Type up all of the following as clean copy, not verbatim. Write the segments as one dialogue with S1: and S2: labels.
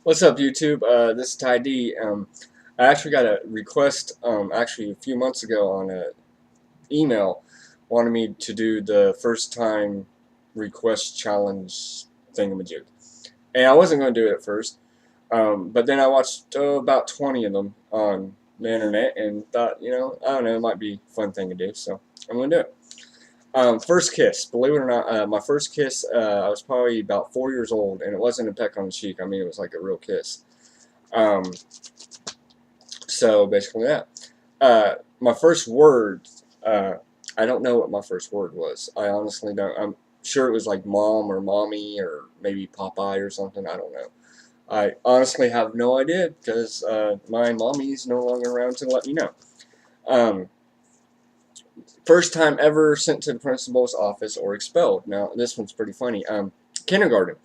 S1: What's up, YouTube? This is Ty D. I actually got a request actually a few months ago on a email wanting me to do the first time request challenge thingamajig. And I wasn't going to do it at first, but then I watched about 20 of them on the internet and thought, I don't know, it might be a fun thing to do, so I'm going to do it. First kiss. Believe it or not, my first kiss, I was probably about 4 years old, and it wasn't a peck on the cheek. I mean, it was like a real kiss. Um, so basically that. My first word, I don't know what my first word was. I honestly don't. I'm sure it was like mom or mommy or maybe Popeye or something. I don't know. I honestly have no idea because my mommy's no longer around to let me know. Um, First time ever sent to the principal's office or expelled. Now, this one's pretty funny. Kindergarten.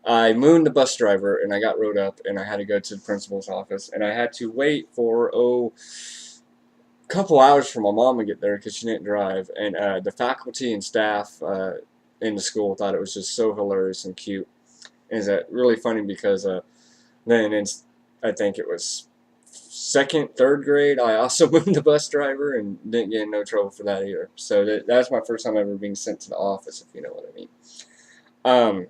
S1: I mooned the bus driver, and I got rode up, and I had to go to the principal's office, and I had to wait for, a couple hours for my mom to get there because she didn't drive, and the faculty and staff in the school thought it was just so hilarious and cute. And it's really funny because then I think it was second, third grade, I also mooned the bus driver and didn't get in no trouble for that either. So that's my first time ever being sent to the office, if you know what I mean.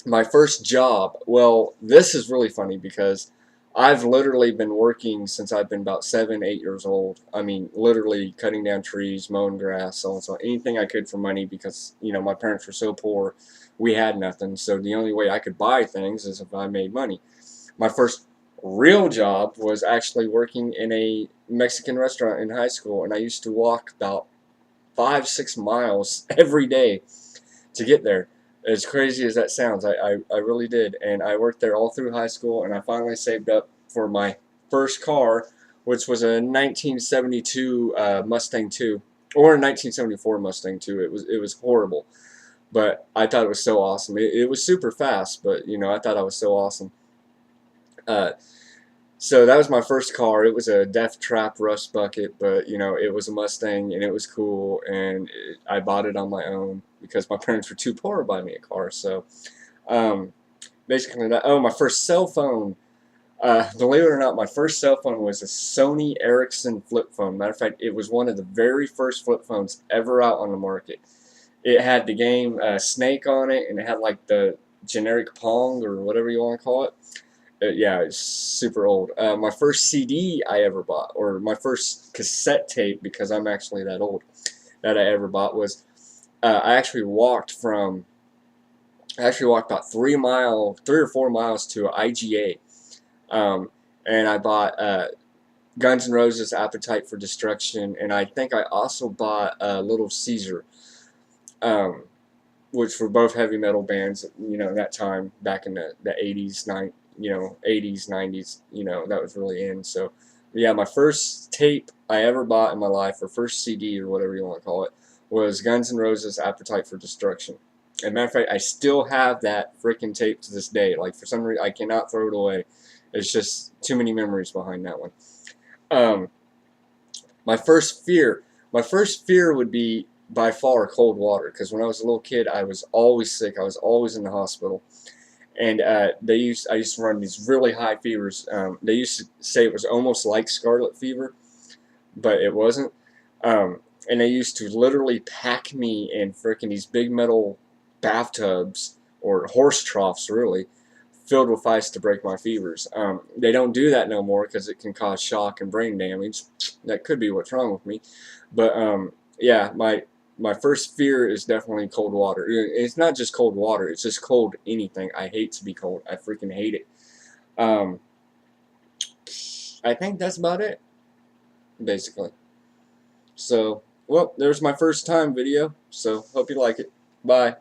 S1: My first job, well, this is really funny because I've literally been working since I've been about 7, 8 years old. I mean, literally cutting down trees, mowing grass, so and so, anything I could for money because, my parents were so poor, we had nothing. So the only way I could buy things is if I made money. My first real job was actually working in a Mexican restaurant in high school, and I used to walk about 5-6 miles every day to get there. As crazy as that sounds, I really did, and I worked there all through high school, and I finally saved up for my first car, which was a 1972 Mustang II, or a 1974 Mustang II. It was horrible, but I thought it was so awesome. It was super fast, but I thought I was so awesome. So that was my first car. It was a Death Trap Rust Bucket, but it was a Mustang and it was cool, and I bought it on my own because my parents were too poor to buy me a car. So basically that. Oh, my first cell phone. Believe it or not, my first cell phone was a Sony Ericsson flip phone. Matter of fact, it was one of the very first flip phones ever out on the market. It had the game Snake on it, and it had like the generic Pong or whatever you want to call it. Yeah, it's super old. My first CD I ever bought, or my first cassette tape, because I'm actually that old, that I ever bought was I actually walked about 3 or 4 miles to IGA, and I bought Guns N' Roses' Appetite for Destruction, and I think I also bought Little Caesar, which were both heavy metal bands. That time back in the 80s, 80s, 90s, that was really in. So, yeah, my first tape I ever bought in my life, or first CD, or whatever you want to call it, was Guns N' Roses' Appetite for Destruction. And matter of fact, I still have that freaking tape to this day. Like, for some reason, I cannot throw it away. It's just too many memories behind that one. My first fear would be by far cold water, because when I was a little kid, I was always sick. I was always in the hospital. And I used to run these really high fevers. They used to say it was almost like scarlet fever, but it wasn't. And they used to literally pack me in frickin' these big metal bathtubs, or horse troughs really, filled with ice to break my fevers. They don't do that no more because it can cause shock and brain damage. That could be what's wrong with me. But yeah, my first fear is definitely cold water. It's not just cold water, it's just cold anything. I hate to be cold. I freaking hate it. I think that's about it, basically. So, well, there's my first time video, so hope you like it. Bye.